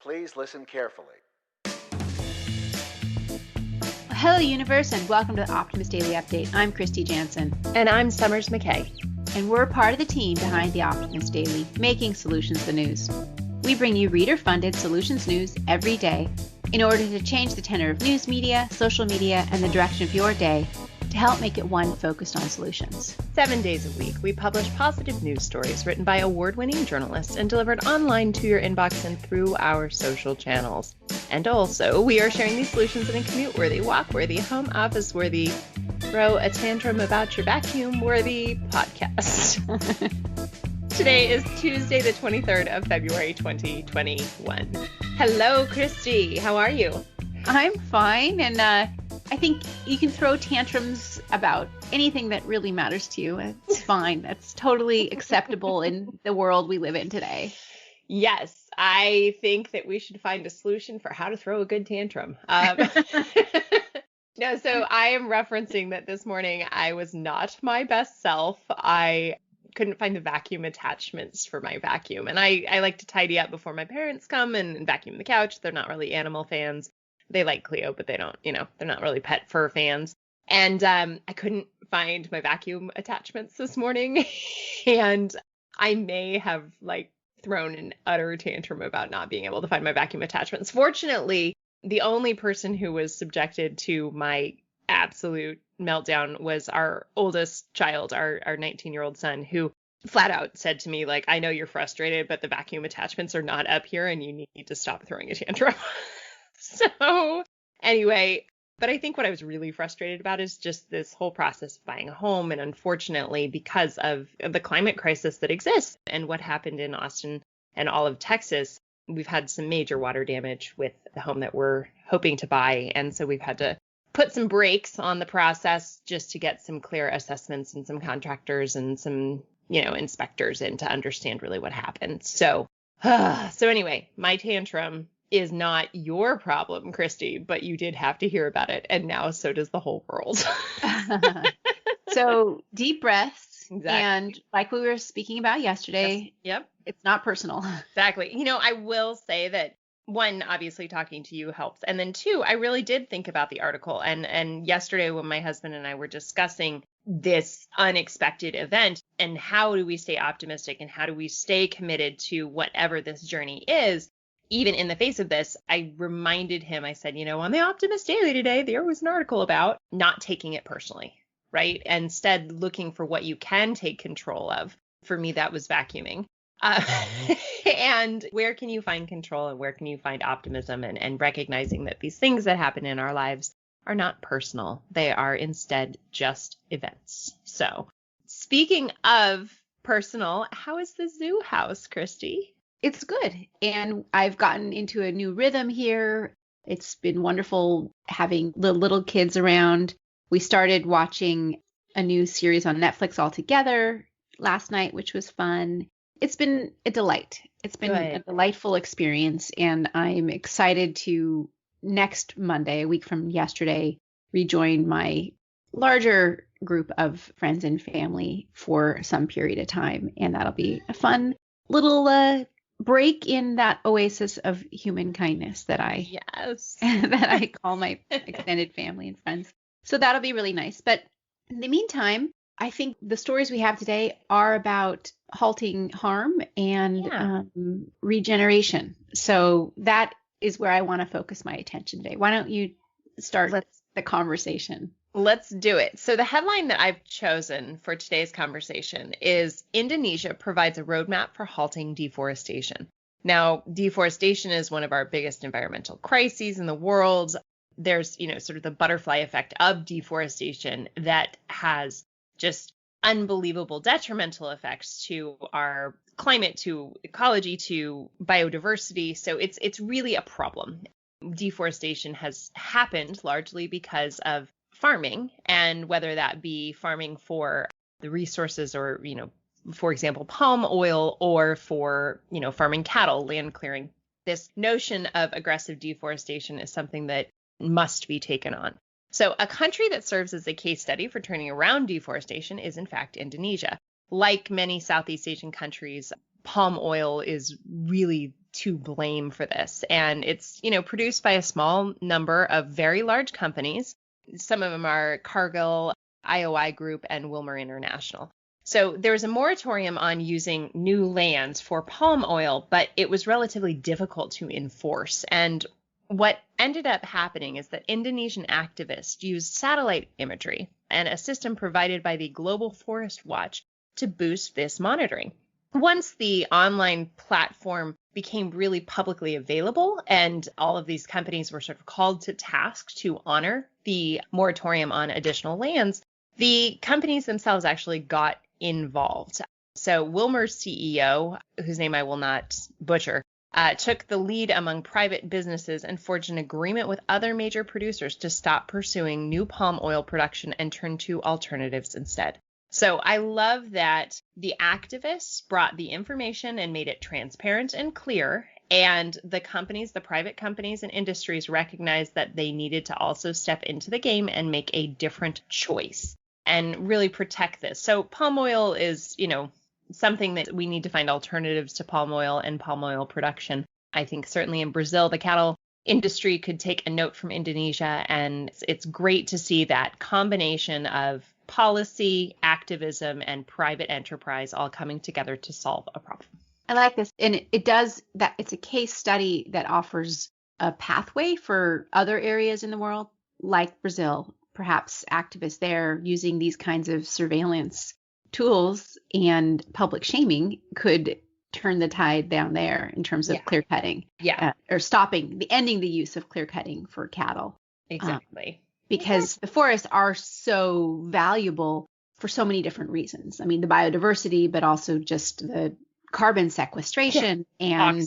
Please listen carefully. Hello, universe, and welcome to the Optimist Daily Update. I'm Kristy Jansen. And I'm Summers McKay. And we're part of the team behind the Optimist Daily, making solutions the news. We bring you reader-funded solutions news every day in order to change the tenor of news media, social media, and the direction of your day to help make it one focused on solutions. 7 days a week, we publish positive news stories written by award-winning journalists and delivered online to your inbox and through our social channels. And also, we are sharing these solutions in a commute-worthy, walk-worthy, home office-worthy, throw a tantrum about your vacuum-worthy podcast. Today is Tuesday, the 23rd of February, 2021. Hello, Kristy. How are you? I'm fine, and I think you can throw tantrums about anything that really matters to you. It's fine. That's totally acceptable in the world we live in today. Yes, I think that we should find a solution for how to throw a good tantrum. No, so I am referencing that this morning I was not my best self. I couldn't find the vacuum attachments for my vacuum. And I like to tidy up before my parents come and vacuum the couch. They're not really animal fans. They like Cleo, but they don't, they're not really pet fur fans. And I couldn't find my vacuum attachments this morning. And I may have thrown an utter tantrum about not being able to find my vacuum attachments. Fortunately, the only person who was subjected to my absolute meltdown was our oldest child, our 19-year-old son, who flat out said to me, I know you're frustrated, but the vacuum attachments are not up here and you need to stop throwing a tantrum. So anyway, but I think what I was really frustrated about is just this whole process of buying a home. And unfortunately, because of the climate crisis that exists and what happened in Austin and all of Texas, we've had some major water damage with the home that we're hoping to buy. And so we've had to put some brakes on the process just to get some clear assessments and some contractors and some, inspectors in to understand really what happened. So anyway, my tantrum is not your problem, Kristy, but you did have to hear about it. And now so does the whole world. So deep breaths. Exactly. And like we were speaking about yesterday, Yep. It's not personal. Exactly. I will say that one, obviously talking to you helps. And then two, I really did think about the article. And yesterday when my husband and I were discussing this unexpected event and how do we stay optimistic and how do we stay committed to whatever this journey is, even in the face of this, I reminded him, I said, on the Optimist Daily today, there was an article about not taking it personally, right? Instead, looking for what you can take control of. For me, that was vacuuming. And where can you find control and where can you find optimism and recognizing that these things that happen in our lives are not personal. They are instead just events. So speaking of personal, how is the zoo house, Kristy? It's good. And I've gotten into a new rhythm here. It's been wonderful having the little kids around. We started watching a new series on Netflix all together last night, which was fun. It's been a delight. It's been a delightful experience. And I'm excited to next Monday, a week from yesterday, rejoin my larger group of friends and family for some period of time. And that'll be a fun little break in that oasis of human kindness that I that I call my extended family and friends. So that'll be really nice. But in the meantime, I think the stories we have today are about halting harm and regeneration. So that is where I want to focus my attention today. Why don't you start the conversation? Let's do it. So the headline that I've chosen for today's conversation is Indonesia provides a roadmap for halting deforestation. Now, deforestation is one of our biggest environmental crises in the world. There's, sort of the butterfly effect of deforestation that has just unbelievable detrimental effects to our climate, to ecology, to biodiversity. So it's really a problem. Deforestation has happened largely because of farming, and whether that be farming for the resources or, for example, palm oil, or for, farming cattle, land clearing. This notion of aggressive deforestation is something that must be taken on. So a country that serves as a case study for turning around deforestation is, in fact, Indonesia. Like many Southeast Asian countries, palm oil is really to blame for this. And it's, produced by a small number of very large companies. Some of them are Cargill, IOI Group, and Wilmer International. So there was a moratorium on using new lands for palm oil, but it was relatively difficult to enforce. And what ended up happening is that Indonesian activists used satellite imagery and a system provided by the Global Forest Watch to boost this monitoring. Once the online platform became really publicly available and all of these companies were sort of called to task to honor the moratorium on additional lands, the companies themselves actually got involved. So Wilmer's CEO, whose name I will not butcher, took the lead among private businesses and forged an agreement with other major producers to stop pursuing new palm oil production and turn to alternatives instead. So I love that the activists brought the information and made it transparent and clear. And the companies, the private companies and industries recognized that they needed to also step into the game and make a different choice and really protect this. So palm oil is, something that we need to find alternatives to palm oil and palm oil production. I think certainly in Brazil, the cattle industry could take a note from Indonesia. And it's great to see that combination of policy, activism, and private enterprise all coming together to solve a problem. I like this. And it does that. It's a case study that offers a pathway for other areas in the world, like Brazil. Perhaps activists there using these kinds of surveillance tools and public shaming could turn the tide down there in terms of clear cutting. Or ending the use of clear cutting for cattle. Exactly. Because the forests are so valuable for so many different reasons. I mean, the biodiversity, but also just the carbon sequestration and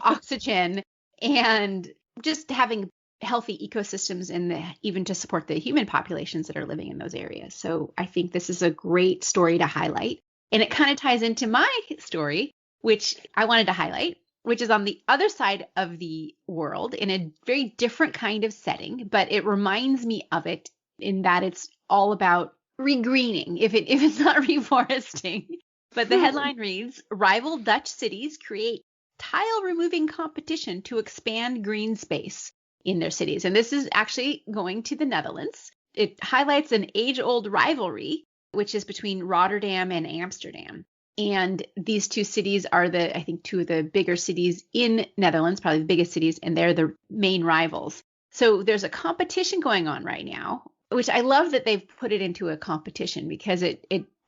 oxygen, and just having healthy ecosystems even to support the human populations that are living in those areas. So I think this is a great story to highlight. And it kind of ties into my story, which I wanted to highlight, which is on the other side of the world in a very different kind of setting, but it reminds me of it in that it's all about regreening, if it's not reforesting. But the headline reads, rival Dutch cities create tile removing competition to expand green space in their cities. And this is actually going to the Netherlands. It highlights an age-old rivalry, which is between Rotterdam and Amsterdam. And these two cities are I think two of the bigger cities in Netherlands, probably the biggest cities, and they're the main rivals. So there's a competition going on right now, which I love that they've put it into a competition because it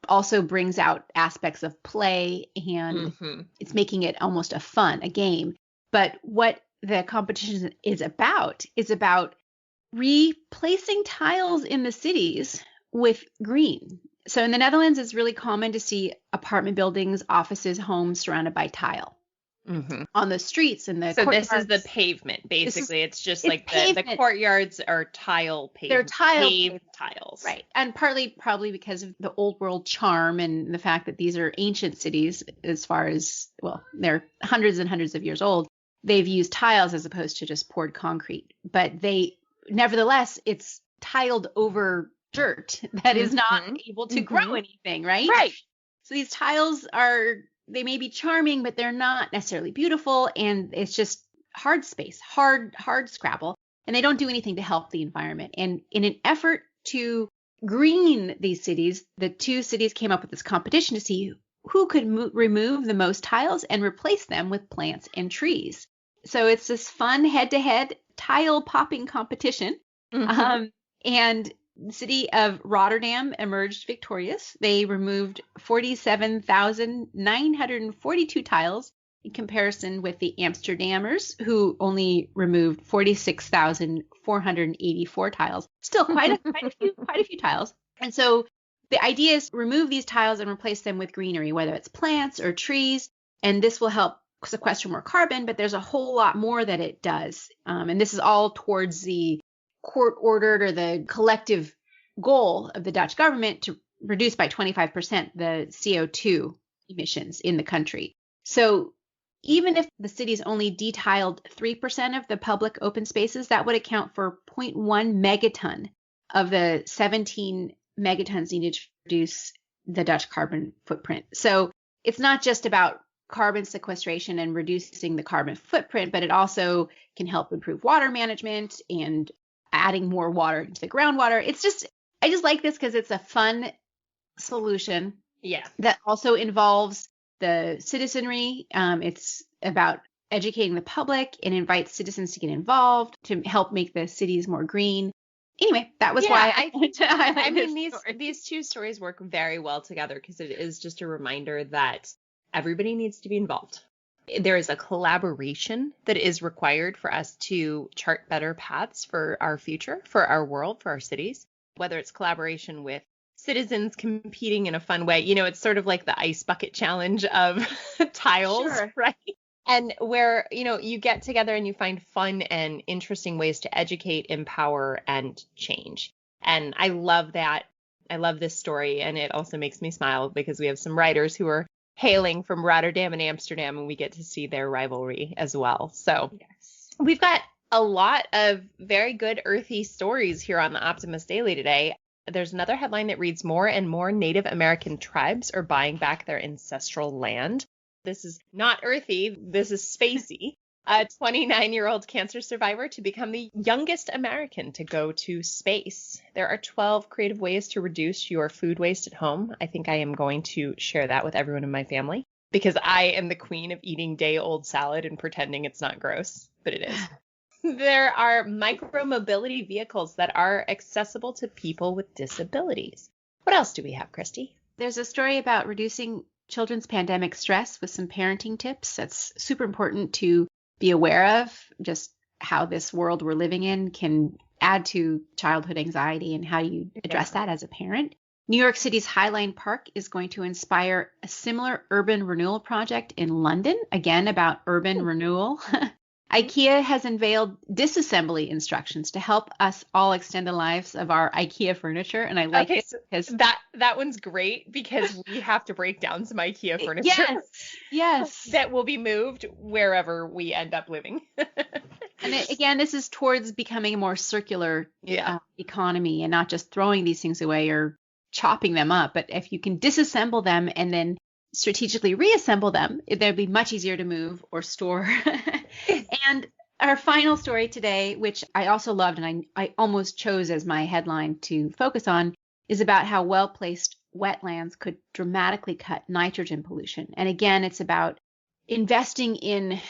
also brings out aspects of play and it's making it almost a game. But what the competition is about replacing tiles in the cities with green. So in the Netherlands, it's really common to see apartment buildings, offices, homes surrounded by tile on the streets and the courtyards. This is the pavement, basically. It's the courtyards are tile paved. They're paved tiles. Right. And partly probably because of the old world charm and the fact that these are ancient cities as far as, they're hundreds and hundreds of years old. They've used tiles as opposed to just poured concrete. But nevertheless, it's tiled over dirt that is not able to grow anything, right? Right. So these tiles they may be charming, but they're not necessarily beautiful. And it's just hard space, hard scrabble. And they don't do anything to help the environment. And in an effort to green these cities, the two cities came up with this competition to see who could remove the most tiles and replace them with plants and trees. So it's this fun head-to-head tile popping competition. And the city of Rotterdam emerged victorious. They removed 47,942 tiles in comparison with the Amsterdammers, who only removed 46,484 tiles. Still quite a few tiles. And so the idea is remove these tiles and replace them with greenery, whether it's plants or trees, and this will help sequester more carbon, but there's a whole lot more that it does. And this is all towards the court-ordered or the collective goal of the Dutch government to reduce by 25% the CO2 emissions in the country. So even if the cities only detiled 3% of the public open spaces, that would account for 0.1 megaton of the 17 megatons needed to reduce the Dutch carbon footprint. So it's not just about carbon sequestration and reducing the carbon footprint, but it also can help improve water management and adding more water into the groundwater. I just like this because it's a fun solution. Yeah. That also involves the citizenry. It's about educating the public and invites citizens to get involved to help make the cities more green. Anyway, that was why I wanted to highlight these two stories work very well together because it is just a reminder that everybody needs to be involved. There is a collaboration that is required for us to chart better paths for our future, for our world, for our cities, whether it's collaboration with citizens competing in a fun way. It's sort of like the ice bucket challenge of tiles, Sure. right? And where, you get together and you find fun and interesting ways to educate, empower, and change. And I love that. I love this story. And it also makes me smile because we have some writers who are hailing from Rotterdam and Amsterdam, and we get to see their rivalry as well. So yes. We've got a lot of very good earthy stories here on the Optimist Daily today. There's another headline that reads, more and more Native American tribes are buying back their ancestral land. This is not earthy. This is spacey. A 29-year-old cancer survivor to become the youngest American to go to space. There are 12 creative ways to reduce your food waste at home. I think I am going to share that with everyone in my family because I am the queen of eating day-old salad and pretending it's not gross, but it is. There are micro-mobility vehicles that are accessible to people with disabilities. What else do we have, Kristy? There's a story about reducing children's pandemic stress with some parenting tips. That's super important to be aware of, just how this world we're living in can add to childhood anxiety and how you address that as a parent. New York City's Highline Park is going to inspire a similar urban renewal project in London, again about urban renewal. IKEA has unveiled disassembly instructions to help us all extend the lives of our IKEA furniture. And I like it because that one's great because we have to break down some IKEA furniture. Yes. That will be moved wherever we end up living. And again, this is towards becoming a more circular economy and not just throwing these things away or chopping them up. But if you can disassemble them and then strategically reassemble them, they'll be much easier to move or store. And our final story today, which I also loved and I almost chose as my headline to focus on, is about how well-placed wetlands could dramatically cut nitrogen pollution. And again, it's about investing in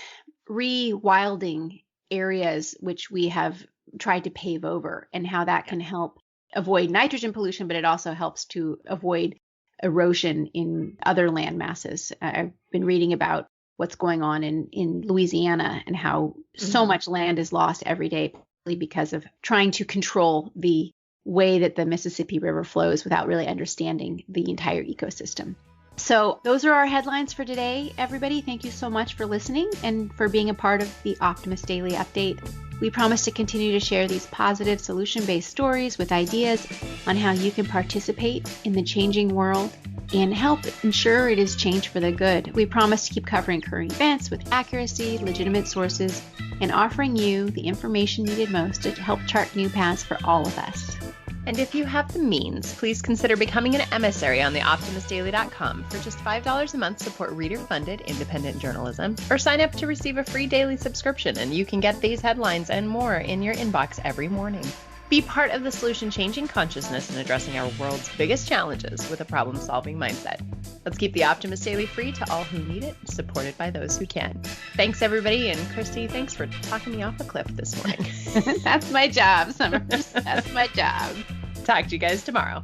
rewilding areas which we have tried to pave over and how that can help avoid nitrogen pollution, but it also helps to avoid erosion in other land masses. I've been reading about what's going on in Louisiana and how so much land is lost every day because of trying to control the way that the Mississippi River flows without really understanding the entire ecosystem. So those are our headlines for today, everybody. Thank you so much for listening and for being a part of the Optimist Daily Update. We promise to continue to share these positive solution-based stories with ideas on how you can participate in the changing world and help ensure it is changed for the good. We promise to keep covering current events with accuracy, legitimate sources, and offering you the information needed most to help chart new paths for all of us. And if you have the means, please consider becoming an emissary on theoptimistdaily.com. For just $5 a month, support reader-funded independent journalism, or sign up to receive a free daily subscription, and you can get these headlines and more in your inbox every morning. Be part of the solution-changing consciousness in addressing our world's biggest challenges with a problem-solving mindset. Let's keep the Optimist Daily free to all who need it, supported by those who can. Thanks, everybody, and Kristy, thanks for talking me off a cliff this morning. That's my job, Summers. That's my job. Talk to you guys tomorrow.